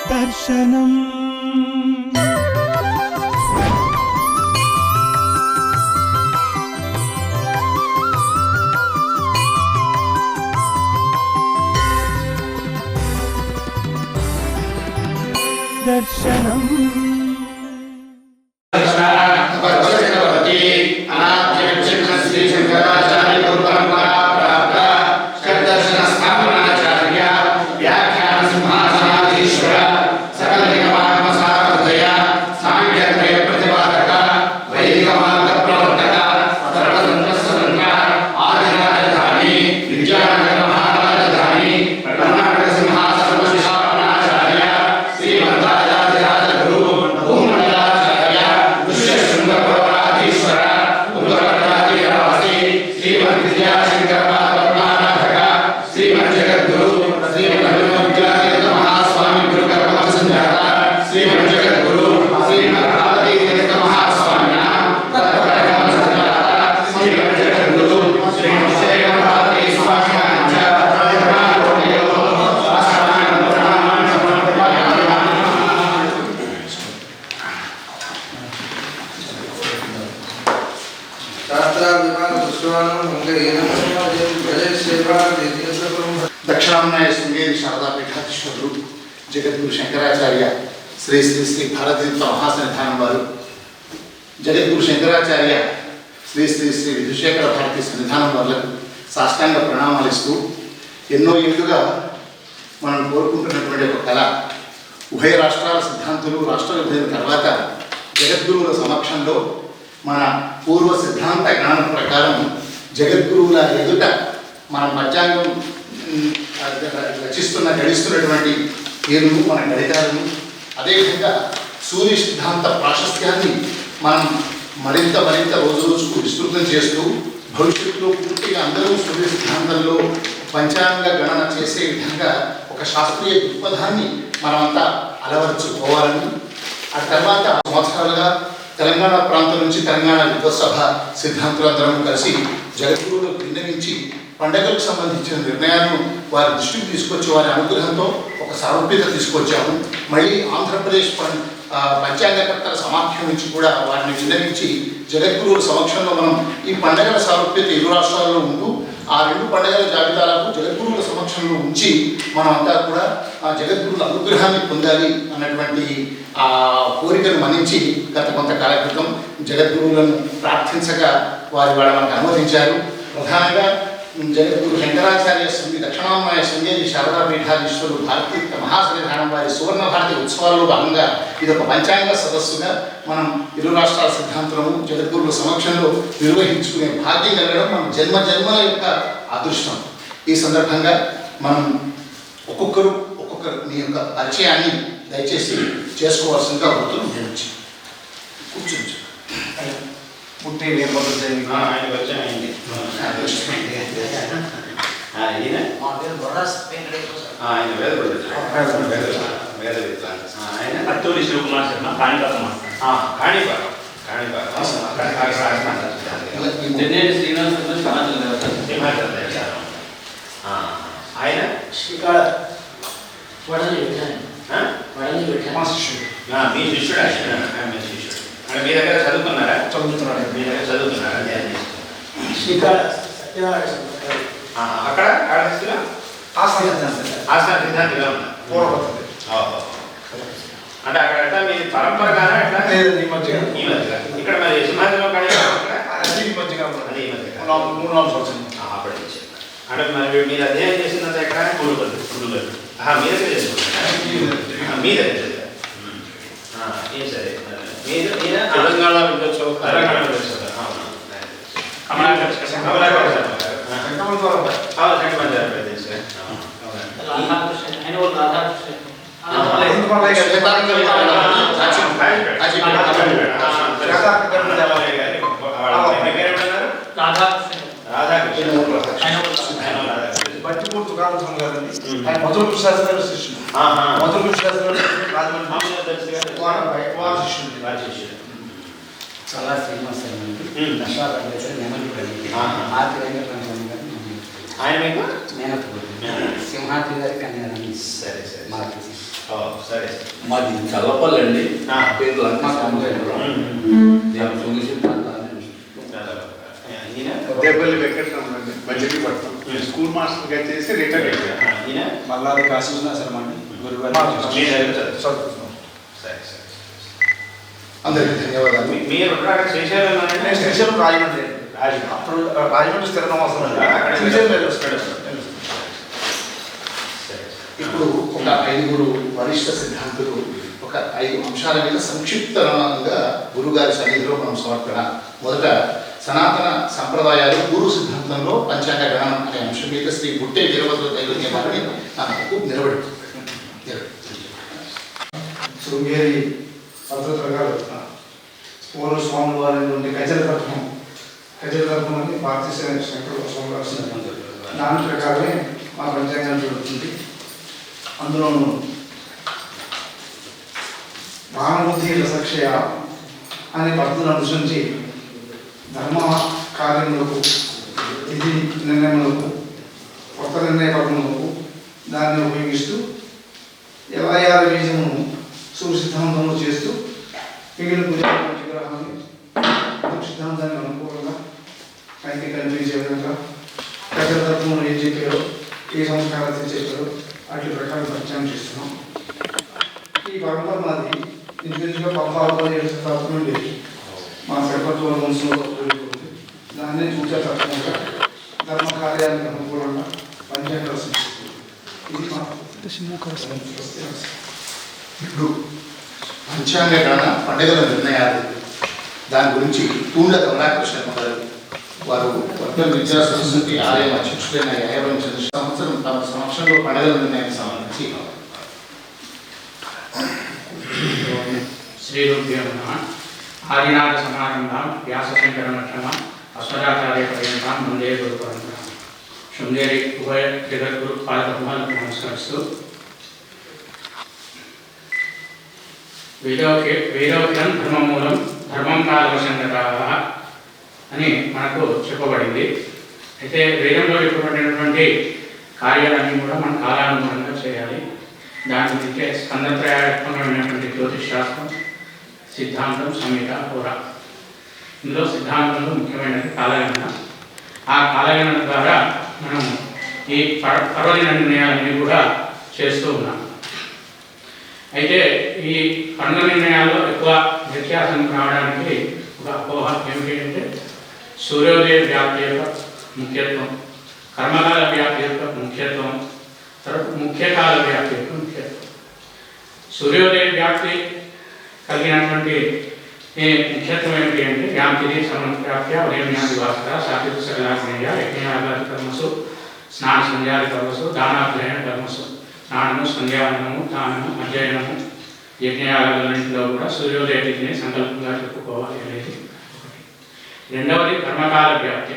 దర్శనం దర్శనం దక్షిణామ్నాయ శృంగేరి శారదాపీఠాధీశ్వరులు జగద్గురు శంకరాచార్య శ్రీ శ్రీ శ్రీ భారతీర్థ మహాసన్నిధానం వారు, జగద్గురు శంకరాచార్య శ్రీ శ్రీ శ్రీ విధుశేఖర భారతీ సన్నిధానం వారులకు సాష్టాంగ ప్రణామాలు ఇస్తూ, ఎన్నో ఏళ్ళుగా మనం కోరుకుంటున్నటువంటి ఒక కళ, ఉభయ రాష్ట్రాల సిద్ధాంతులు రాష్ట్ర విభజన తర్వాత జగద్గురువుల సమక్షంలో మన పూర్వ సిద్ధాంత గణన ప్రకారం జగద్గురువుల ఎదుట మన పంచాంగం గడిస్తున్నటువంటి పేర్లు, మన గణితాలను, అదేవిధంగా సూర్య సిద్ధాంత ప్రాశస్త్యాన్ని మనం మరింత రోజు రోజుకు విస్తృతం చేస్తూ భవిష్యత్తులో పూర్తిగా అందరూ సూర్య సిద్ధాంతంలో పంచాంగ గణన చేసే విధంగా ఒక శాస్త్రీయ దృక్పథాన్ని మనమంతా అలవర్చుకోవాలని, ఆ తర్వాత సంవత్సరాలుగా తెలంగాణ ప్రాంతం నుంచి తెలంగాణ విద్వత్సభ సిద్ధాంతులందరం కలిసి జగద్గురువులు విన్నవించి పండుగలకు సంబంధించిన నిర్ణయాలను వారి దృష్టికి తీసుకొచ్చి వారి అనుగ్రహంతో ఒక సారూప్యత తీసుకొచ్చాము. మళ్ళీ ఆంధ్రప్రదేశ్ పంచాంగకర్తల సమాఖ్యం నుంచి కూడా వారిని విన్నవించి జగద్గురువుల సమక్షంలో మనం ఈ పండుగల సారూప్యత ఇరు రాష్ట్రాల్లో ఉంటూ ఆ రెండు పండుగల జాబితాలకు జగద్గురువుల సమక్షంలో ఉంచి మనమంతా కూడా ఆ జగద్గురువుల అనుగ్రహాన్ని పొందాలి అన్నటువంటి ఆ కోరికను మన్నించి గత కొంతకాల క్రితం జగద్గురువులను ప్రార్థించగా వారు మనకు అనుమతించారు. ప్రధానంగా జగద్గురు శంకరాచార్య శ్రీ దక్షిణామ్నాయ శృంగేరి శారదాపీఠాధీశ్వరులు భారతీర్థ మహాసన్నిధానం వారి సువర్ణ భారతి ఉత్సవాల్లో భాగంగా ఇది ఒక పంచాంగ సదస్సుగా మనం ఇరు రాష్ట్రాల సిద్ధాంతులను జగద్గురువుల సమక్షంలో నిర్వహించుకునే భాగ్యం కలగడం మన జన్మల యొక్క అదృష్టం. ఈ సందర్భంగా మనం ఒక్కొక్కరు మీ యొక్క పరిచయాన్ని దయచేసి చేసుకోవాల్సిందిగా అవుతుంది. నేను కూర్చోండి. పుట్టి వేపడుతుంది ఆయన వచ్చాయండి. ఆయన ఆయన అత్తూరి శివకుమార్ శర్మ కాణిపాకం ఆయన శ్రీకాళ మీ శిష్యుడు ఆయన మీ శిష్యుడు అంటే మీ దగ్గర చదువుకున్నారా? మీ దగ్గర చదువుకున్నారా? అక్కడ ఆస్థాన సిద్ధాంతిగా ఉన్నారు. అంటే అక్కడ ఎట్లా మీ పరంపరగానే ఎట్లా ఈ మధ్యగా ఇక్కడ మరి సింహాచలం కానీ అప్పటి నుంచి అంటే మరి మీరు అధ్యయనం చేసినంత ఎక్కడ కుడుగలు మీ దగ్గర చేసుకుంటారా? మీ దగ్గర ఏం సరే తెలంగాణ విద్యోత్సవం బట్టిపూర్తి కాలస్వామి గారండి. ఆయన మధుర కృష్ణాస్త్రి గారి శిష్యుడు. మధుర కృష్ణాస్త్రి శిష్యుడు చాలా ఫేమస్ అయింది. ఆయన మీకు సింహాద్రి గారి కన్యారాన్ని. సరే సరే. సరే. మాది చల్లపల్లి అండి. ఆ. పేరు లంకాపురం. నేను సూర్య సిద్ధాంతాన్ని దేపల్లి వెంకటరమణ అండి, మచిలీపట్నం. నేను స్కూల్ మాస్టర్గా చేసి రిటైర్ అయ్యాను. మల్లాది కాశీనాథం అండి గురువారి అందరికీ ధన్యవాదాలు. మీరు నేను శ్రీశైలం రాజమండ్రి అప్పుడు రాజమండ్రి స్థిర నివాసం అండి. శ్రీశైలం వస్తాడు. ఇప్పుడు ఒక 5 వరిష్ఠ సిద్ధాంతులు ఒక 5 అంశాల మీద సంక్షిప్తంగా గురుగారి సన్నిధిలో మనం సమర్పణ. మొదట సనాతన సంప్రదాయాలు గురు సిద్ధాంతంలో పంచాంగ గణనం అనే అంశం మీద శ్రీ గుట్టే వీరభద్ర దైవజ్ఞ గారిని నాకు నిలబెడుతుంది. శృంగేరి పద్ధతులు గారు పూర్వ స్వాముల వారి నుండి గజలతత్వం అని భారతీయ శంకర స్వామి రాసిన దాని ప్రకారమే మా పంచాంగం జరుగుతుంది. అందులోనూ భానుబుద్ధి రసక్షయ అనే పద్ధతులను అనుసరించి ధర్మ కార్యములకు విధి నిర్ణయములకు కొత్త నిర్ణయపరములకు దాన్ని ఉపయోగిస్తూ 26 బీజమును సుసిద్ధాంతంలో చేస్తూ మిగిలిన విగ్రహాన్ని సిద్ధాంతానికి అనుకూలంగా పైకి కనిపించే విధంగా ప్రజలతత్వంలో ఏం చెప్పారో ఏ సంస్కారాలు చెప్పారో అట్ల ప్రకారం పరిచయం చేస్తున్నాం. ఈ పరంపర మాది ఇంచుమించుగా 16-17 శతాబ్దం నుండి మా ప్రభుత్వ వంశంలో జరుగుతుంది. దాన్ని చూసే తత్వంగా ధర్మ కార్యానికి అనుకూలంగా పంచాంగ ఇది మా ఇప్పుడు పంచాంగ గణన పండుగల నిర్ణయాలు దాని గురించి తూండ్ల కమలాకర్ శర్మ గారు వారు వర్గ విద్యా సరస్వతి ఆలయం అధ్యక్షులైన 50 సంవత్సరం తమ సమక్షంలో పండుగల నిర్ణయానికి సంబంధించి శ్రీరుభ్యో నమః. ఆదినాథ సమారంభాం వ్యాసశంకర మఠ్యమాం అస్మదాచార్య పర్యంతం వందే గురు పరంపరాం. శృంగేరి ఉభయ జగద్గురు పాదపద్మాలకు నమస్కరిస్తూ వేదోక్తం ధర్మమూలం ధర్మం కాలవశంకరాः అని మనకు చెప్పబడింది. అయితే వేదంలో చెప్పబడినటువంటి కార్యాలన్నీ కూడా మనం కాలానుగుణంగా చేయాలి. దాని గురించే స్కందత్రయాత్మకమైనటువంటి జ్యోతిష్ శాస్త్రం, సిద్ధాంతం, సంహిత, హోర. ఇందులో సిద్ధాంతంలో ముఖ్యమైనది కాలగణన. ఆ కాలగణన ద్వారా మనం ఈ పర్వదిన నిర్ణయాలన్నీ కూడా చేస్తూ ఉన్నాం. అయితే ఈ పండుగ నిర్ణయాల్లో ఎక్కువ వ్యత్యాసం రావడానికి ఒక అపోహ ఏమిటి అంటే సూర్యోదయ వ్యాప్తి యొక్క ముఖ్యత్వం, కర్మకాల వ్యాప్తి యొక్క ముఖ్యత్వం, తర్వాత ముఖ్యకాల వ్యాప్తి యొక్క ముఖ్యత్వం. సూర్యోదయ వ్యాప్తి కలిగినటువంటి ముఖ్యత్వం ఏమిటి అంటే వ్యాప్తిది సమవ్యాప్య ఉదయజ్ఞాది భాస్కర సాత్విక సకలాగ్నేయ యజ్ఞయాగాది కర్మసు స్నాన సంధ్యాది కర్మసు దానాధ్యయన కర్మసు. స్నానము, సంధ్యావనము, దానము, అధ్యయనము, యజ్ఞయాగాలన్నింటిలో కూడా సూర్యోదయ తిథిని సంకల్పంగా చెప్పుకోవాలి అనేది ఒకటి. రెండవది కర్మకాల వ్యాప్తి.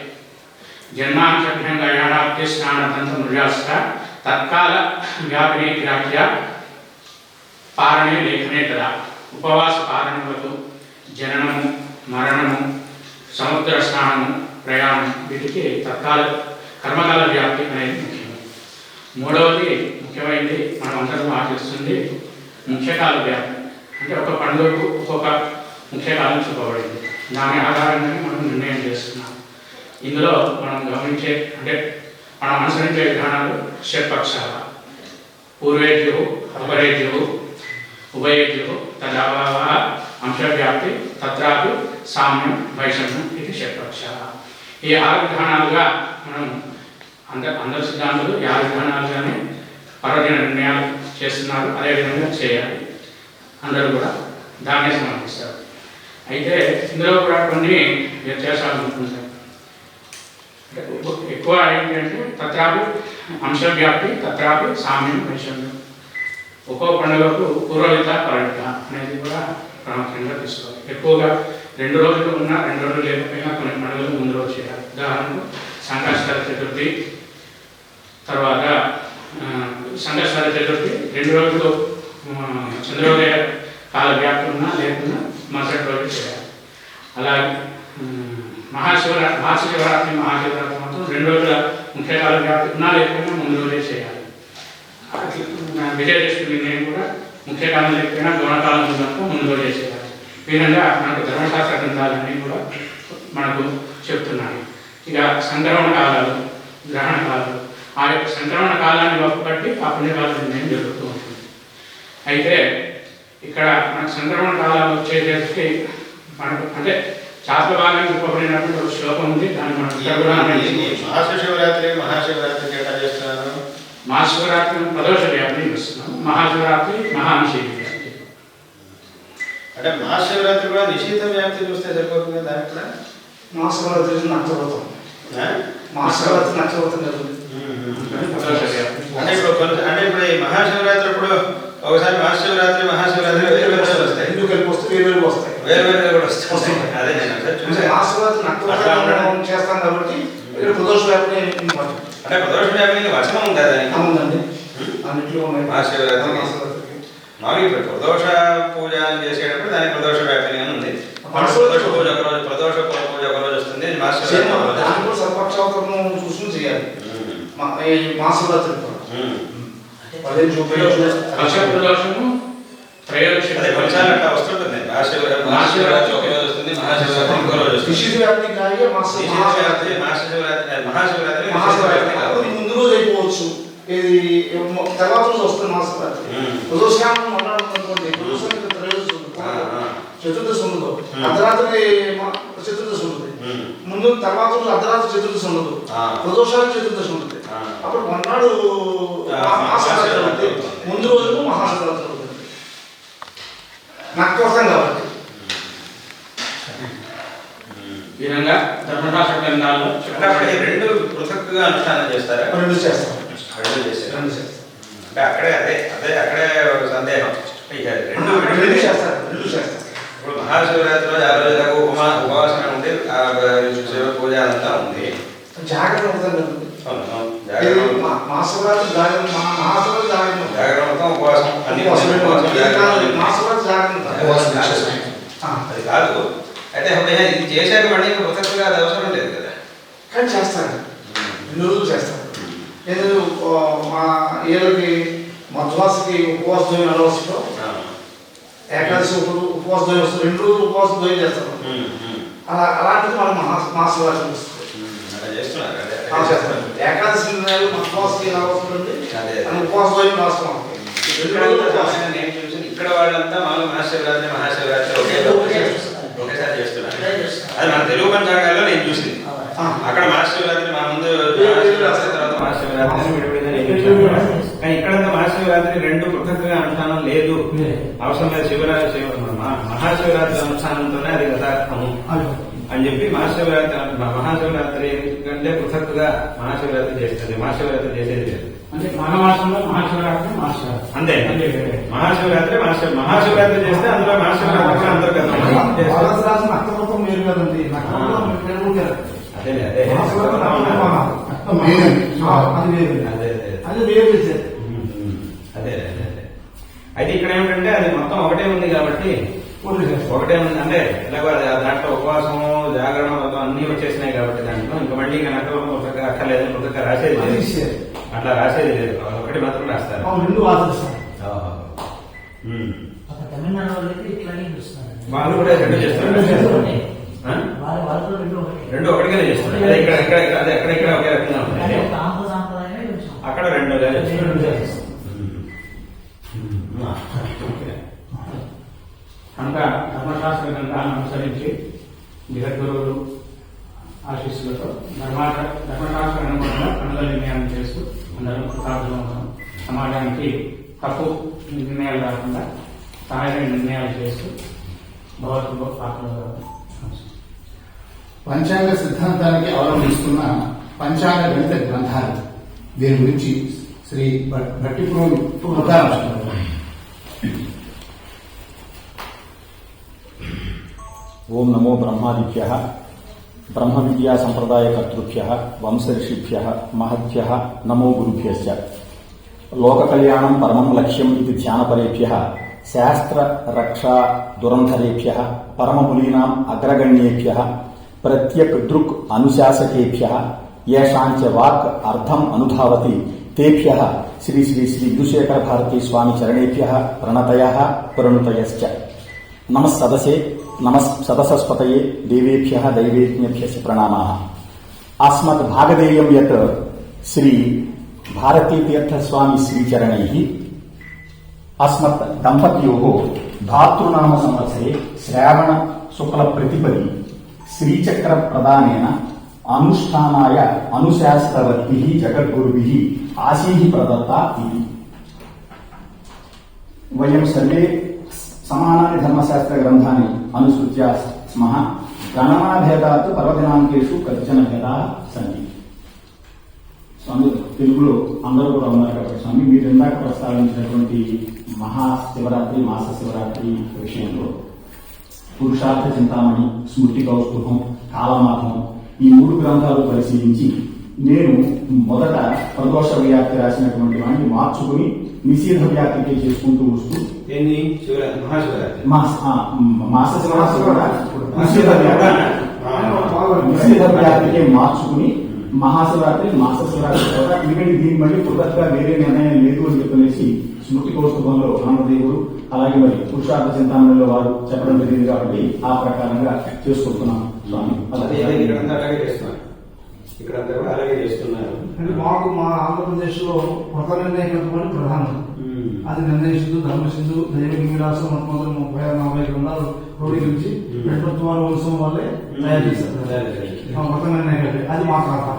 జన్మాంశభ్యంగా యానాబ్ది స్నానతంత మృజాస్త తత్కాల వ్యాపిని వ్యాఖ్య పారణే లేఖనే కదా. ఉపవాస పారణములకు జననము, మరణము, సముద్ర స్నానము, ప్రయాణం వీటికి తత్కాల కర్మకాల వ్యాప్తి అనేది ముఖ్యం. మూడవది ముఖ్యమైనది మనం అందరం ఆచరిస్తుంది ముఖ్యకాల వ్యాప్తి. అంటే ఒక పండుగకు ఒక్కొక్క ముఖ్యకాలం చూపబడింది. దాని ఆధారంగానే మనం నిర్ణయం చేస్తున్నాం. ఇందులో మనం గమనించే అంటే మనం అనుసరించే విధానాలు షట్పక్షాల పూర్వేద్యు, అపరేద్యు, ఉభయేద్యు, తదాభావ, అంశవ్యాప్తి, తత్రాపి సామ్యం, వైషమ్యం, ఇది షట్పక్షాల. ఈ 6 విధానాలుగా మనం అందరు సిద్ధాంతులు 5 విధానాలుగానే పర్వదిన నిర్ణయాలు చేస్తున్నారు. అదేవిధంగా చేయాలి. అందరూ కూడా దాన్నే సమర్పిస్తారు. అయితే ఇందులో కూడా కొన్ని వ్యత్యాసాలు ఉంటుంటాయి. ఎక్కువ ఏంటంటే తత్రాపి అంశవ్యాప్తి, తత్రాపి సామ్యం, వైషమ్యం. ఒక్కో పండుగకు పూర్వవిత పరవిత అనేది కూడా ప్రాముఖ్యంగా తీసుకోవాలి. ఎక్కువగా 2 రోజులు ఉన్నా 2 రోజులు లేకపోయినా కొన్ని పండుగలు ముందు రోజు చేయాలి. ఉదాహరణకు సంకష్టహర చతుర్థి, తర్వాత సంకష్టహర చతుర్థి 2 రోజులు చంద్రోదయ కాల వ్యాప్తి ఉన్నా లేకున్నా మరుసటి రోజు చేయాలి. అలాగే మహాశివరాత్రి మాత్రం 2 రోజుల ముఖ్యకాల వ్యాప్తి ఉన్నా లేకపోయినా ముందు రోజే చేయాలి. విజయదశమి నేను కూడా ముఖ్యకాలం చెప్పిన గుణకాలం ఉందంతా ముందుగా చేసేవారు. ఈ విధంగా మనకు ధర్మశాస్త్ర గ్రంథాలన్నీ కూడా మనకు చెప్తున్నాయి. ఇక సంక్రమణ కాలాలు, గ్రహణ కాలాలు, ఆ యొక్క సంక్రమణ కాలాన్ని బట్టి ఆ పుణ్యకాల నిర్ణయం జరుగుతూ ఉంటుంది. అయితే ఇక్కడ మనకు సంక్రమణ కాలాలు వచ్చేసరికి మనకు అంటే శాస్త్ర భాగాన్ని చెప్పబడినటువంటి ఒక శ్లోకం ఉంది. దాన్ని మనం ఇక్కడ కూడా మహాశివరాత్రికి ఎట్లా చేస్తున్నారు? మహాశివరాత్రి ప్రదోష వ్యాప్తి వస్తున్నాం. మహాశివరాత్రి మహానిషేధ వ్యాప్తి. అంటే మహాశివరాత్రి కూడా నిషేధ వ్యాప్తి చూస్తే సరిపోతుంది. దాంట్లో మహాశివరాత్రి నచ్చబోతాం. మహాశివరాత్రి నచ్చబోతాం జరుగుతుంది. అంటే ఇప్పుడు ఈ మహాశివరాత్రి ఇప్పుడు ఒకసారి మహాశివరాత్రి వేరు వస్తాయి. ఎందుకు కలిపి వస్తే వేరు వస్తాయి. వేరు కూడా వస్తాయి. అదే నేను మహాశివరాత్రి నచ్చబోతాం చేస్తాం కాబట్టి ఇక్కడ ప్రదోష వ్యాప్తి ఇంపార్టెంట్. అంటే ప్రదోష వ్యాప్తి వచనం ఉంది కదా? అవునండి, అన్నింటిలో ఉన్నాయి. మహాశివరాత్రి మామూలు ఇప్పుడు ప్రదోష పూజ చేసేటప్పుడు దానికి ప్రదోష వ్యాప్తి అని ఉంది. ప్రదోష పూజ ఒక రోజు, ప్రదోష పూజ ఒక రోజు వస్తుంది. మహాశివరాత్రి సర్పక్షావతరం చూసుకుని చేయాలి. మహాశివరాత్రి ప్రదోషము ప్రయోజనం అట్లా వస్తుంటుంది. మహాశివరాత్రి ఒక రోజు వస్తుంది, మహాశివరాత్రి ఇంకో రోజు వస్తుంది. మహాశివరాత్రి ముందు రోజు అయిపోవచ్చు. ఇది తర్వాత రోజు వస్తుంది మహాశివరాత్రి. ప్రదోషాన్ని మాట్లాడుతున్నటువంటి ప్రదోషానికి చతుర్దశి ఉండదు, అర్ధరాత్రి చతుర్దశి ఉంటుంది. ముందు తర్వాత రోజు అర్ధరాత్రి చతుర్దశి ఉండదు, ప్రదోషానికి చతుర్దశి ఉంటుంది. అప్పుడు మొన్నాడు మహాశివరాత్రి ఉంటుంది, ముందు రోజు మహాశివరాత్రి ఉంటుంది. నాకు అర్థం కాబట్టి ఈ విధంగా ధర్మశాస్త్ర గ్రంథాల్లో రెండు పృథక్గా అనుష్ఠానం చేస్తారా? రెండు చేస్తాం. రెండు చేస్తారు. రెండు చేస్తాం. అంటే అక్కడే అక్కడే సందేహం. రెండు చేస్తారు. రెండు చేస్తారు. ఇప్పుడు మహాశివరాత్రి రోజు ఆ రోజు దాకా ఉపవాసం ఉండి శివ పూజ అంతా ఉంది. జాగ్రత్త అవుతుంది. మహాశివరాత్రి జాగ్రత్త, మహాశివరాత్రి జాగ్రత్త మొత్తం ఉపవాసం అన్ని మహాశివరాత్రి జాగ్రత్త అది కాదు. అయితే ఇది చేశాక మళ్ళీ పృథక్గా అది అవసరం లేదు కదా? కానీ చేస్తాను, 2 రోజులు చేస్తాను. నేను మా ఏళ్ళకి మధ్వాసకి ఉపవాస ద్వయం అలవసలో ఏకాదశి ఉపవాస ద్వయం వస్తుంది, 2 రోజులు ఉపవాస ద్వయం చేస్తాను. అలాంటిది మనం మహాశివరాత్రి వస్తుంది. ఏకాదశి మధ్వాసకి ఎలా వస్తుందండి, ఉపవాస ద్వయం రాస్తాం. నేను చూసి ఇక్కడ వాళ్ళంతా మామూలు మహాశివరాత్రి ఒకేసారి చేస్తున్నారు. అది మన తెలుగు పంచాంగాల్లో నేను చూసింది. అక్కడ మహాశివరాత్రి మా ముందు తర్వాత మహాశివరాత్రి కానీ ఇక్కడంతా మహాశివరాత్రి 2 పృథక్గా అనుష్ఠానం లేదు, అవసరం లేదు. మహాశివరాత్రి అనుష్ఠానంతోనే అది యథార్థము అని చెప్పి మహాశివరాత్రి కంటే పృథక్గా మహాశివరాత్రి చేస్తుంది. మహాశివరాత్రి చేసేది లేదు. అంటే మాఘమాసంలో మహాశివరాత్రి అంతే. మహాశివరాత్రి మహాశివరాత్రి చేస్తే అందులో మహాశివరాత్రి అంతర్గతం. అదే అయితే ఇక్కడ ఏమిటంటే అది మొత్తం ఒకటే ఉంది కాబట్టి ఒకటే ఉంది. అంటే ఎలాగో దాంట్లో ఉపవాసము జాగరణ మొత్తం అన్ని వచ్చేసినాయి కాబట్టి దాంట్లో ఇంకా మళ్ళీ పుస్తక అక్కర్లేదు, పుస్తక రాసేది లేదు, అట్లా రాసేది లేదు. ఒకటి మాత్రం రాస్తారు. వాళ్ళు కూడా 2 చేస్తారు. 2 ఒకటిగానే చేస్తున్నారు. ఎక్కడెక్కడ ఒకే రకంగా ఉంటాయి. అక్కడ 2గా చేస్తారు. కనుక ధర్మశాస్త్ర గ్రంథాలను అనుసరించి జగద్గురువులు ఆశీస్సులతో ధర్మశాస్త్ర అనుగుణంగా పనుల నిర్ణయాన్ని చేస్తూ అందరం కృతజ్ఞతలు సమాజానికి తప్పు నిర్ణయాలు కాకుండా సహాయమైన నిర్ణయాలు చేస్తూ భగవద్గీత పాత్రలు. పంచాంగ సిద్ధాంతానికి అవలంబిస్తున్న పంచాంగ గణిత గ్రంథాలు, దీని గురించి శ్రీ భట్టిప్రోలు ఓం నమో బ్రహ్మాదిభ్యః బ్రహ్మ విద్యా సంప్రదాయ కర్తృభ్యః వంశర్షిభ్యః మహద్భ్యః నమో గురుభ్యశ్చ. లోక కళ్యాణం పరమం లక్ష్యం ఇది ధ్యానపరేభ్యః శాస్త్ర రక్షా దురంధరేభ్యః పరమములీనాం అగ్రగణ్యేభ్యః ప్రత్యక్ దృక్ అనుశాసకేభ్యః యేషాంచ వాక్ అర్థం అనుధావతి తేభ్యః శ్రీ శ్రీ శ్రీ గురుశేఖర భారతీ స్వామి చరణేభ్యః ప్రణతయః ప్రణుతయశ్చ. నమః సదసస్పతయే దేవేభ్యః దైవేజ్ఞేభ్యశ్చ ప్రణామాః. అస్మత్ భాగధేయం యత్ శ్రీ భారతీ తీర్థ స్వామి శ్రీచరణైః అస్మత్ దంపత్యోః భాతృనామ సంవత్సరే శ్రావణ శుక్ల ప్రతిపది శ్రీచక్ర ప్రదానేన అనుష్ఠానాయ అనుశాస్త్రవద్భిః జగద్గురుభిః ఆశీః ప్రదత్తా ఇది. వయం సర్వే సమానాని ధర్మశాస్త్ర గ్రంథాన్ని అనుసృత్య స్మః. గణనాభేదాత్ పర్వదినాంకేషు కర్చన భేదాః సంతి. స్వామి తెలుగులో అందరూ కూడా ఉన్నారు కాబట్టి స్వామి మీరు ఇందాక ప్రస్తావించినటువంటి మహాశివరాత్రి మాస శివరాత్రి విషయంలో పురుషార్థ చింతామణి, స్మృతి కౌస్తుభం, కాలమాధం ఈ 3 గ్రంథాలు పరిశీలించి నేను మొదట ప్రదోష వ్యాప్తి రాసినటువంటి వాటిని మార్చుకుని నిషేధ వ్యాప్తికి చేసుకుంటూ వస్తూ ఏంది శివరాత్రి మహాశివరాత్రి మాస శివరాత్రి కూడా నిషేధ వ్యాప్తికి మార్చుకుని మహాశివరాత్రి మాస శివరాత్రి కూడా, ఎందుకంటే దీన్ని మళ్ళీ పుట్టగా వేరే నిర్ణయం లేదు అని చెప్పనేసి స్మృతి కౌస్తుభంలో రామదేవుడు అలాగే మరి పురుషార్థ చింతామణిలో వారు చెప్పడం జరిగింది కాబట్టి ఆ ప్రకారంగా చేసుకుంటున్నాం స్వామి. ఇక్కడంతా అలాగే చేస్తున్నారు, ఇక్కడంతా కూడా అలాగే చేస్తున్నారు. అంటే మాకు మా ఆంధ్రప్రదేశ్ లో కొత్త నిర్ణయం ప్రధానం అది నిర్ణయించు ధర్మసింధు దైవలింగరాసం 1936-40 గ్రంథాలు క్రోడీకరించి ప్రభుత్వాల ఉత్సవం వల్లే తయారు చేశారు కొత్త నిర్ణయం. అది మా ప్రాంతం.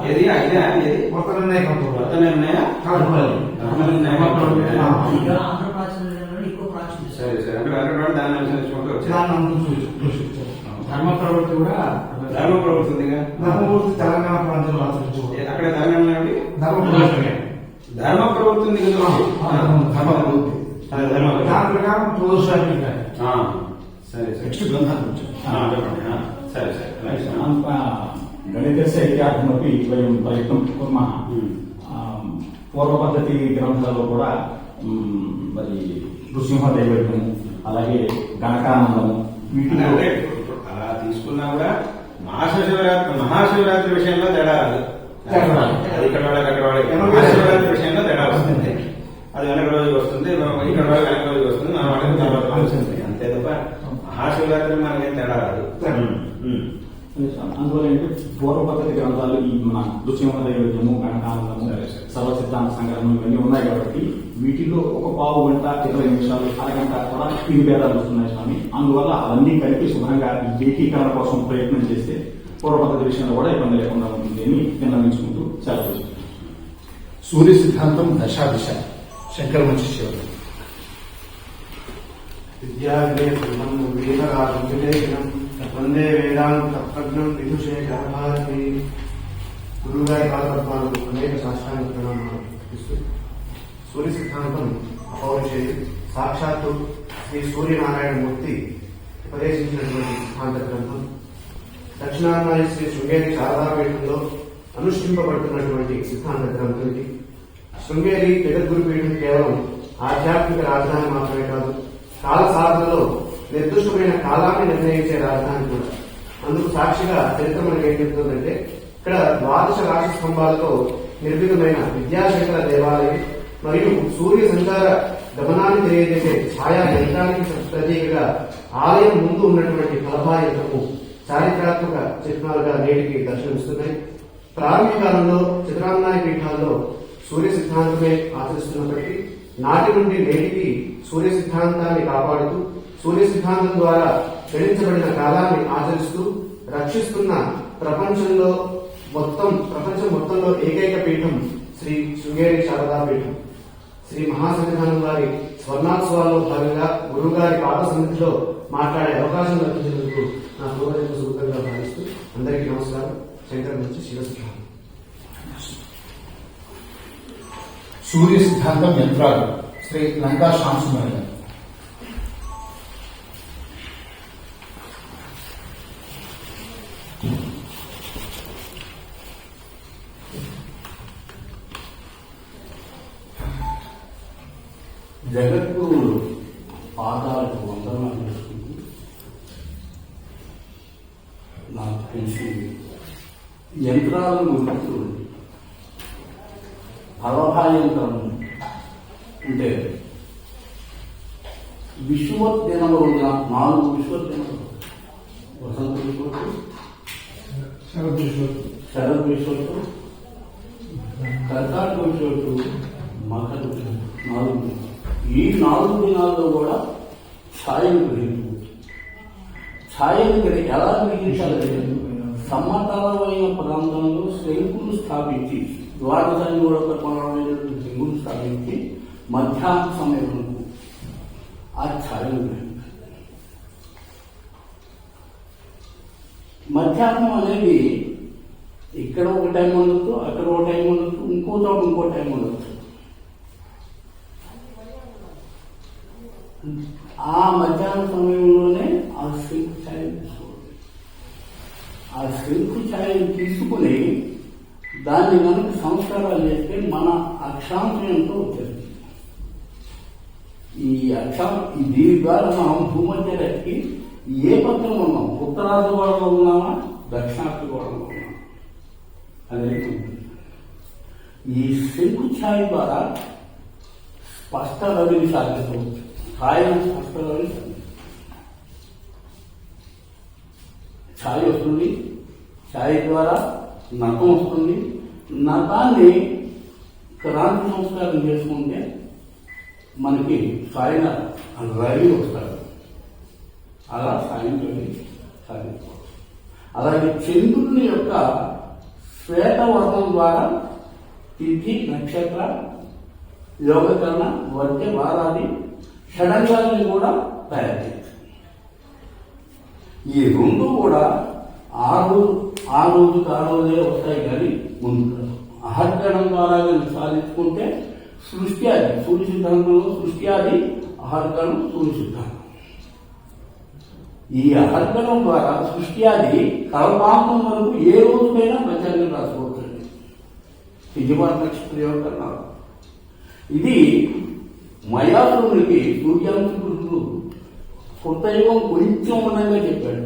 ఏది అయితే ఏది కొత్త నిర్ణయం కొత్త నిర్ణయ సరే సరే అంటే వెనకటి దాన్ని అనుసరించుకుంటూ వచ్చారు. ధర్మ ప్రవృత్తి కూడా ధర్మ ప్రవృత్తి ఉందిగా, ధర్మపూర్తి తెలంగాణ ప్రాంతంలో ఆచరించు. అక్కడ తెలంగాణ ధర్మ ప్రవృత్తి ఉంది కదా. దాని ప్రకారం ప్రదోషాలు సరే సరే నెక్స్ట్ గ్రంథాలు వచ్చాయి. సరే సరే గణితస్య ఇత్యార్థమపి వయం ప్రయత్నం కుర్మః. పూర్వపద్ధతి గ్రంథాలలో కూడా మరి నృసింహ దైవజ్ఞము అలాగే గణకానందము వీటిలో అంటే అలా తీసుకున్నా కూడా మహాశివరాత్రి విషయంలో తేడా రాదు. అది ఇక్కడ వాళ్ళకి అక్కడ వాళ్ళకి మహాశివరాత్రి విషయంలో తేడా వస్తుంది. అది వెనక రోజు వస్తుంది, ఇక్కడ వాళ్ళకి వెనక రోజు వస్తుంది, మన వాళ్ళకి తర్వాత రోజు వస్తుంది. అంతే తప్ప మహాశివరాత్రి మనకేం తేడా రాదు. అందువల్ల ఏంటంటే పూర్వపద్ధతి గ్రంథాలు ఈ మన నృసింహ దైవజ్ఞము గణకానందము సర్వసిద్ధాంత సంగ్రహం ఇవన్నీ ఉన్నాయి కాబట్టి వీటిలో ఒక పావు గంట 20 నిమిషాలు అరగంట కూడా ఇది భేదాలు వస్తున్నాయి స్వామి. అందువల్ల అవన్నీ కలిపి శుభ్రంగా ఏకీకరణ కోసం ప్రయత్నం చేస్తే పూర్వపద్ధతి విషయంలో కూడా ఇబ్బంది లేకుండా ఉంటుంది అని నిర్ణయించుకుంటూ సెలవు. సూర్య సిద్ధాంతం దశాదిశ శంకర మంచిశ్వరుడు. వందే వేదాంత ప్రజ్ఞం విదుషేఖర భారతి. గురుగారి పాదపద్మాలకు అనేక శాస్త్రానికి ప్రణామాలు ఇస్తూ సూర్య సిద్ధాంతం అపౌరుషేది సాక్షాత్తు శ్రీ సూర్యనారాయణమూర్తి ఉపదేశించినటువంటి సిద్ధాంత గ్రంథం. దక్షిణానాయ శ్రీ శృంగేరి శారదాపీఠంలో అనుష్ఠింపబడుతున్నటువంటి సిద్ధాంత గ్రంథం ఇది. శృంగేరి జగద్గురుపీఠం కేవలం ఆధ్యాత్మిక రాజధాని మాత్రమే కాదు, కాల సాధనలో నిర్దిష్టమైన కాలాన్ని నిర్ణయించే రాజధాని కూడా. అందుకు సాక్షిగా చరిత్ర మనకి ఏం చెప్తుందంటే, ఇక్కడ 12 రాశి స్తంభాలతో నిర్మితమైన విద్యాశంకర దేవాలయం మరియు సూర్య సంచార గమనాన్ని తెలియజేసే ఛాయా యంత్రానికి ప్రతీకగా ఆలయం ముందు ఉన్నటువంటి ఫలభా యంత్రము చారిత్రాత్మక చిహ్నాలుగా నేటికి దర్శనమిస్తున్నాయి. ప్రారంభ కాలంలో చిత్రాన్నాయ పీఠాల్లో సూర్య సిద్ధాంతమే ఆచరిస్తున్నప్పటికీ నాటి నుండి నేటికి సూర్య సిద్ధాంతాన్ని కాపాడుతూ సూర్య సిద్ధాంతం ద్వారా గణించబడిన కాలాన్ని ఆచరిస్తూ రక్షిస్తున్న ప్రపంచం మొత్తంలో ఏకైక పీఠం శ్రీ శృంగేరి శారదా పీఠం. శ్రీ మహాసన్నిధానం వారి స్వర్ణోత్సవాల్లో భాగంగా గురువుగారి పాద సన్నిధిలో మాట్లాడే అవకాశం లభించినందుకు నా పూర్వజన్మ సుఖంగా భావిస్తూ అందరికీ నమస్కారం. శంకర్ నుంచి శిరస్సు. సూర్య సిద్ధాంతం యంత్రాలు శ్రీ లంకా శ్యామసుందర్ గారు. జగద్గురువులు పాదాలకు వందనాలు చేసుకుంటూ నాకు తెలిసి యంత్రాలను గురించి ఫలభాయంతరం అంటే విశ్వత్ దినము రోజున 4 విశ్వత్ దినములు, వసంత విశ్వత్తు, శరద్ విశ్వత్తు, కర్కాటక విశ్వత్తు, మకర విశ్వత్తు, 4 దినాలు. ఈ 4 దినాల్లో కూడా ఛాయను గ్రహించవచ్చు. ఛాయను ఎలా గ్రహించాలి? సమతలమైన ప్రాంతంలో శంకులు స్థాపించి, ద్వాదశాన్ని కూడా ప్రమాణమైనటువంటి శంకులు స్థాపించి మధ్యాహ్న సమయంలో ఆ ఛాయను గ్రహించాలి. మధ్యాహ్నం అనేది ఇక్కడ ఒక టైం ఉండొచ్చు, అక్కడ ఒక టైం ఉండొచ్చు, ఇంకో చోట ఇంకో టైం ఉండొచ్చు. ఆ మధ్యాహ్న సమయంలోనే ఆ శంకు ఛాయను తీసుకోవాలి. ఆ శంకు ఛాయను తీసుకుని దాన్ని కనుక సంస్కారాలు చేస్తే మన అక్షాంశం ఎంతో వచ్చేది. ఈ దీని ద్వారా మనం భూమధ్య రేఖకి ఏ పక్కన ఉన్నాం, ఉత్తరాది గోడలో ఉన్నామా, దక్షిణాది గోడలో ఉన్నామా అనేది ఉంటుంది. ఈ శంకు ఛాయ ద్వారా స్పష్ట రవిని సాధించవచ్చు. ఛాయను స్పష్ట రవిని ఛాయ వస్తుంది, ఛాయ ద్వారా నఖం వస్తుంది. నఖాన్ని క్రాంతి సంస్కారం చేసుకుంటే మనకి సాయన రవి వస్తాడు. అలా సాయంత్రం సాధించవచ్చు. అలాగే చంద్రుని యొక్క శ్వేతవర్ణం ద్వారా తిథి, నక్షత్ర, యోగకరణ, వర్గ, వారాది షడంగాల్ని కూడా తయారు చేయొచ్చు. ఈ 2 కూడా ఆ రోజుకి ఆ రోజే వస్తాయి కానీ ముందు అహర్గణం ద్వారా సాధించుకుంటే సృష్టి అది సూర్య సిద్ధాంతంలో సృష్టి అది అహర్గణం సూర్య సిద్ధాంతం. ఈ అహర్గణం ద్వారా సృష్టి అది కల్పాంతం వరకు ఏ రోజుకైనా పంచాంగం రాసుకోవచ్చండి. తిథివార నక్షత్ర యోగకరణాలు. ఇది మయాసురునికి సూర్యాంశుడు కొత్త యుగం కొంచెం ఉన్నంగా చెప్పాడు.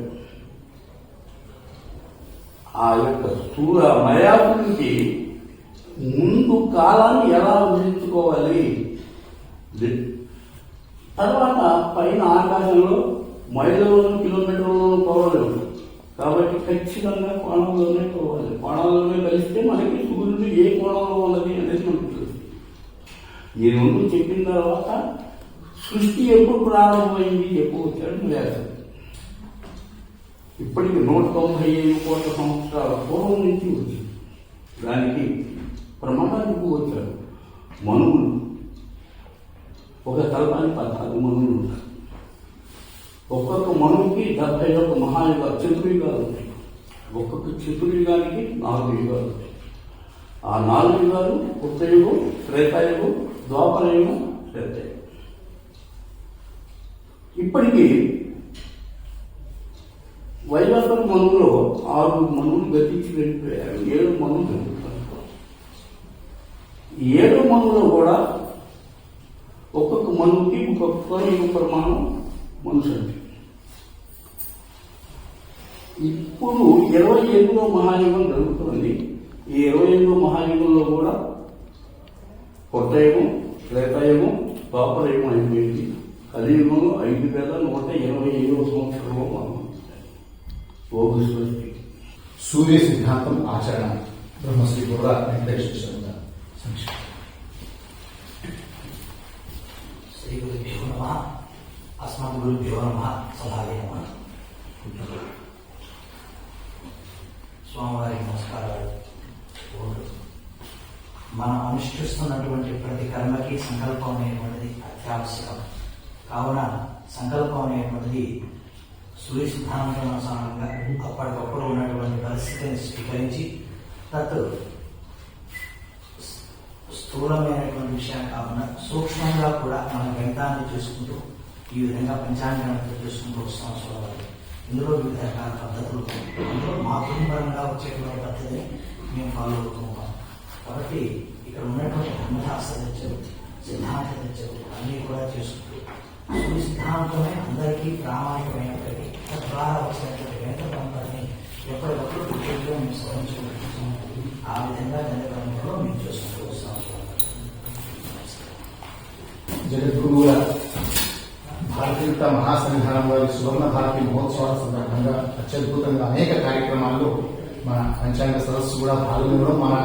ఆ యొక్క మయాసురునికి ముందు కాలాన్ని ఎలా ఊహించుకోవాలి, తర్వాత పైన ఆకాశంలో మైళ్ళలోనూ కిలోమీటర్లలోనూ పోవలేము. కాబట్టి ఖచ్చితంగా కోణంలోనే పోవాలి. కోణంలోనే కలిస్తే మనకి సూర్యుడు ఏ కోణంలో ఉన్నది అనేది మనకు తెలుస్తుంది. ఈ 2 చెప్పిన తర్వాత సృష్టి ఎప్పుడు ప్రారంభమైంది, ఎప్పుడు వచ్చాడు వ్యాసుడు. ఇప్పటికి 195 కోట్ల సంవత్సరాల పూర్వం నుంచి వచ్చింది. దానికి ప్రమాణానికి వచ్చాడు మనువులు. ఒక కల్పానికి 14 మనువులు ఉంటారు. ఒక్కొక్క మనువుకి 71 మహాయుగాలు, చతుర్యుగాలు ఉంటాయి. ఒక్కొక్క చతుర్యుగానికి 4 యుగాలు ఉంటాయి. ఆ 4 యుగాలు ఉత్తరయుగం, త్రేతాయుగం, ద్వాపరయుగం, త్రేతాయుగం. ఇప్పటికీ వైవస్వత మనువులో 6 మనువులు గతించి వెళ్ళిపోయారు. 7 మనువులు జరుగుతారు. 7 మనువులో కూడా ఒక్కొక్క మనువుకి ఒక్కొక్క ప్రమాణం మనుషులు. ఇప్పుడు 28వ మహాయుగం జరుగుతుంది. ఈ 28వ మహాయుగంలో కూడా కొత్త యుగం, త్రేతాయుగం, ద్వాపరయుగం అయిపోయింది. కలియుగంలో 5127వ సంవత్సరంలో మనం సూర్య సిద్ధాంతం ఆచరణ బ్రహ్మశ్రీ బుర్ర వెంకటేశ్వర సంక్షిప్తం. శ్రీ గురుభ్యో నమః. అస్మద్ గురుభ్యో నమః. సభావే నమః. స్వామివారికి నమస్కారాలు. మనం అనుష్ఠిస్తున్నటువంటి ప్రతి కర్మకి సంకల్పం అనేటువంటిది అత్యావశ్యకం. కావున సంకల్పం అనేటువంటిది సూర్య సిద్ధాంతానుసారంగా అప్పటికప్పుడు ఉన్నటువంటి పరిస్థితిని స్వీకరించి తత్ స్థూలమైనటువంటి విషయాలు కాకుండా సూక్ష్మంగా కూడా మన గణితాన్ని చూసుకుంటూ ఈ విధంగా పంచాంగాన్ని చూసుకుంటూ వస్తాం. చూడాలి ఇందులో వివిధ రకాల పద్ధతులు, అందులో మాతృపరంగా వచ్చేటువంటి పద్ధతిని మేము ఫాలో అవుతూ ఉంటాం. కాబట్టి ఇక్కడ ఉన్నటువంటి ధర్మశాస్త్ర చర్చలు, సిద్ధాంత చర్చలు అన్నీ కూడా చేసుకుంటూ సూర్య సిద్ధాంతమే అందరికీ ప్రామాణికమైనప్పటికీ తద్వారా వచ్చినటువంటి గణిత పరంపరని ఎప్పటికప్పుడు మేము సవరించుకుంటున్నాం. ఆ విధంగా గణిత పరంపరలో మేము చేసుకుంటూ వస్తాం. జగద్గురువుల భారతీయుత మహాసంఘానం వారి సువర్ణ భారతి మహోత్సవాల సందర్భంగా అత్యద్భుతంగా అనేక కార్యక్రమాల్లో మన పంచాంగ సదస్సు కూడా పాల్గొనడం మన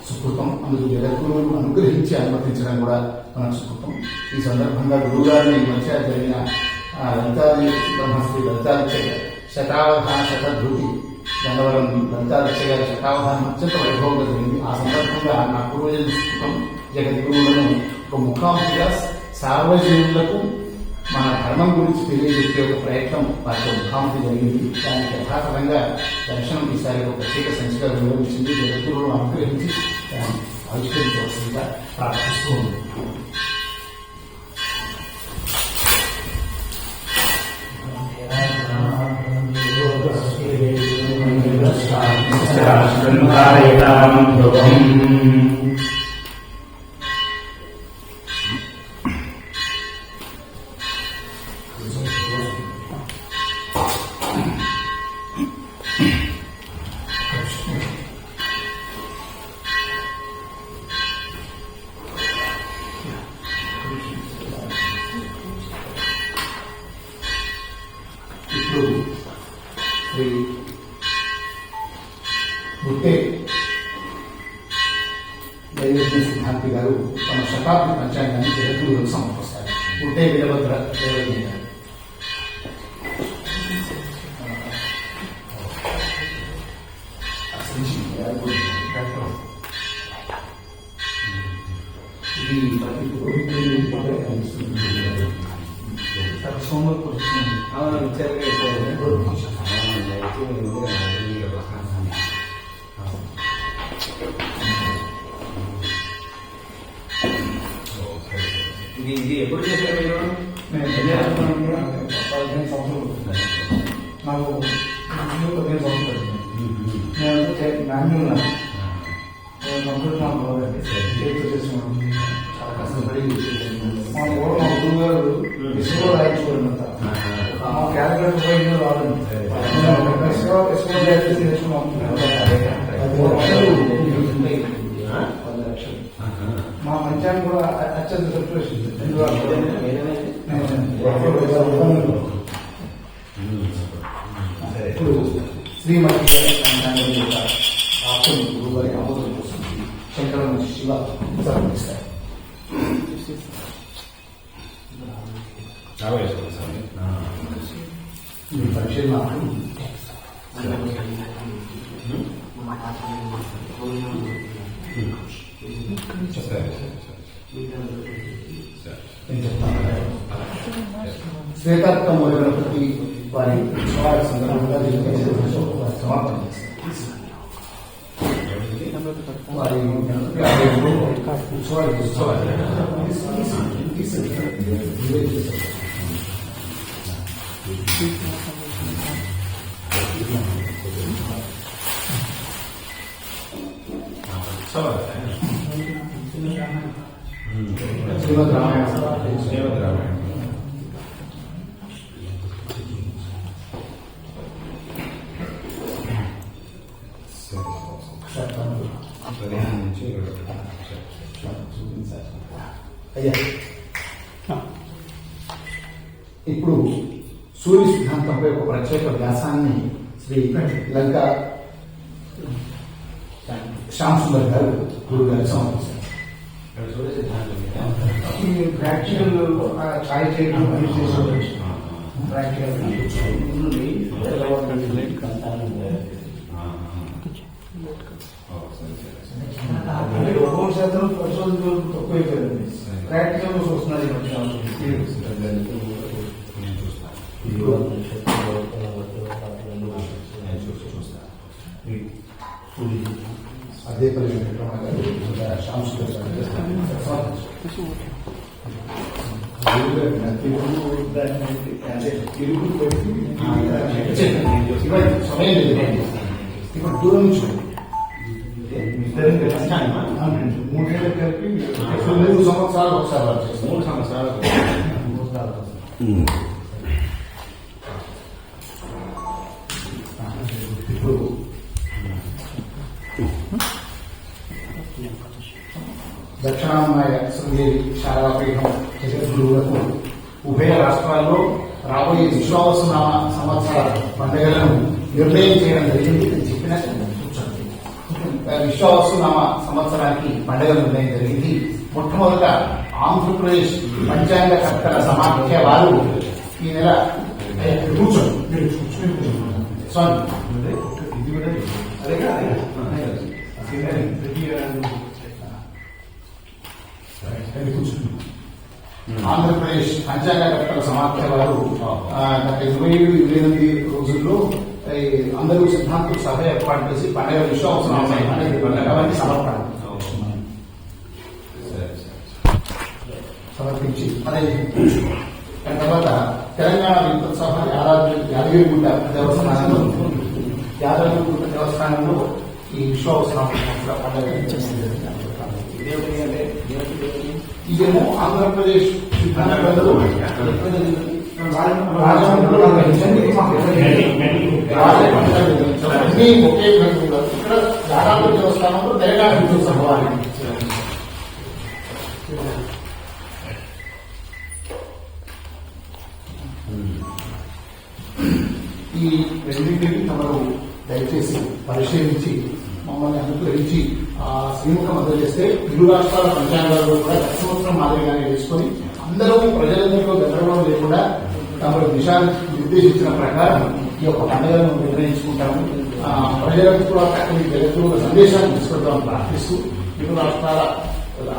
సుకృతం. అందుకు జగద్గురువులు అనుగ్రహించి అనుమతించడం కూడా మన సుకృతం. ఈ సందర్భంగా గురువుగారిని ఈ మధ్య జరిగిన లలితాది బ్రహ్మశ్రీ లలితాదిత్య శతావధాన శతధృతి గంగవరం లలితాదిత్య గారి శతావధానం అత్యంత వైభవంగా జరిగింది. ఆ సందర్భంగా నా పూర్వజన సుకృతం జగద్గురువులను ఒక ముఖాముఖిగా సార్వజనులకు మన ధర్మం గురించి తెలియజెప్పే ఒక ప్రయత్నం వారితో ముఖాముఖి జరిగింది. దానికి యథాతథంగా దర్శనం ఈసారి ఒక ప్రత్యేక సంచిగా నిర్వహించింది. జగద్గురువులను అనుగ్రహించి దాన్ని ఆవిష్కరించవలసిందిగా ప్రార్థిస్తూ ఉంది. ఇప్పుడు శ్రీ బుట్టే దైవజ్ఞ సిద్ధాంతి గారు తమ శతాబ్ది పంచాంగాన్ని జగద్గురువులకు సమర్పిస్తారు. బుట్టే వీరభద్ర దైవజ్ఞ గారు. ఇది ఎప్పుడు చేశారు మీరు? నేను 15 సంవత్సరాలు నాకు 15 సంవత్సరాలు నేను మాన్యుల్ కంప్యూటర్ నాకు బాగుంది చేసుకున్నాను. చాలా కష్టపడి మా గురువు గారు ఇసుకలో రాయించుకోండి. మా క్యాలిక్యులేటర్ పోయి రాదు. ఇసుకలో రాయించి నేర్చుకున్నాం. 10 లక్షలు మా పంచాంగం కూడా అత్యంత సర్క్యులేషన్. ఇప్పుడు శ్రీమతి పంచాంగం యొక్క ఆకులు గురువారి ఆమోదం కోసం శంకరం శివ సమర్పిస్తారు. ఈ పరిశీలనకు నేను చెప్తాను. శ్వేతార్థం మొదలైన ప్రతి వారి ఉత్సవాల సందర్భంగా సమర్పణ చేస్తారు. వారి ఉత్సవాలు శ్రీమద్ రామాయణ అయ్యా, ఇప్పుడు సూర్య సిద్ధాంతంపై ఒక ప్రత్యేక వ్యాసాన్ని శ్రీ లంక శ్యామ్ సుందర్ గారు గురువు గారు సమర్పిస్తారు. ప్రాక్టికల్ ఛాయ్ చేయడం ఒక్కొక్క శాతం పరిశోధన తక్కువైపోయింది. ప్రాక్టికల్ వస్తున్నది. అదే పని ఇప్పుడు దూరం నుంచి 3 కలిపి 3 సంవత్సరాలు ఒకసారి 3 సంవత్సరాలు ఇప్పుడు దక్షిణామ్నాయ శృంగేరి శారదాపీఠం జగద్గురువులకు ఉభయ రాష్ట్రాల్లో రాబోయే విశ్వావసునామ సంవత్సర పండుగలను నిర్ణయం చేయడం జరిగింది. చెప్పిన విశ్వావసునామ సంవత్సరానికి పండుగలు నిర్ణయం జరిగింది. మొట్టమొదట ఆంధ్రప్రదేశ్ పంచాంగ కర్తల సమాఖ్య వారు ఈ నెల ఆంధ్రప్రదేశ్ పంచాంగకర్తల సమాఖ్య వారు గత 27-28 రోజుల్లో అందరూ సిద్ధాంతులు సభ ఏర్పాటు చేసి పండుగ విశ్వాసనామాన్ని సమర్పించి దాని తర్వాత తెలంగాణ విద్యుత్ యాదగిరిగుట్ట దేవస్థానంలో ఈ విశ్వాసనామం పండుగ ఇదేమో ఆంధ్రప్రదేశ్ అన్ని ఒకే ఇక్కడ యాదాద్రి దేవస్థానంలో తెలంగాణ విద్యుత్ సభ ఈ రెండింటిని తమరు దయచేసి పరిశీలించి మమ్మల్ని అనుకరించి శ్రీముఖం అందజేస్తే ఇరు రాష్ట్రాల పంచాంగాలు కూడా గత సంవత్సరం మాదిరిగానే వేసుకొని అందరూ ప్రజలందరిలో గందరగోళం లేకుండా తమరు నిర్దేశించిన ప్రకారం ఈ యొక్క పండుగను నిర్ణయించుకుంటాము. ప్రజలకు కూడా చక్కని జగత్తుల సందేశాన్ని తీసుకుంటామని ప్రార్థిస్తూ ఇరు రాష్ట్రాల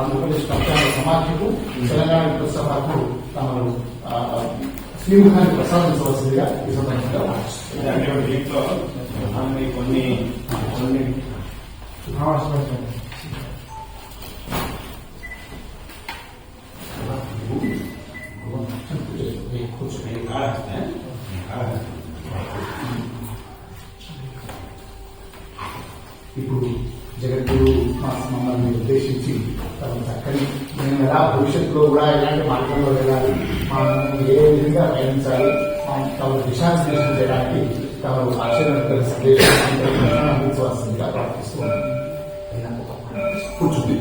ఆంధ్రప్రదేశ్ పంచాంగ సమాఖ్యకు తెలంగాణ విద్యుత్ సభకు తమరు శ్రీముఖాన్ని ప్రసాదించవలసిందిగా ఈ సందర్భంగా దీంట్లో కొన్ని ఇప్పుడు జగద్గురు మమ్మల్ని ఉద్దేశించి తమ చక్కని మేము ఎలా భవిష్యత్తులో కూడా ఎలాంటి మార్గంలో వెళ్ళాలి, మనం ఏ విధంగా ప్రయాణించాలి, తమ దిశానిర్దేశం చేయడానికి తమరు ఆశ్చర్య సందేశాన్ని అందించవలసిందిగా ప్రార్థిస్తూ కూర్చుంది.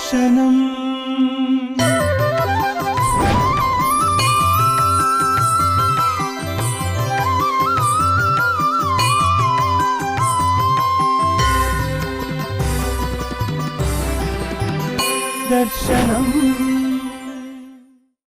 దర్శనం దర్శనం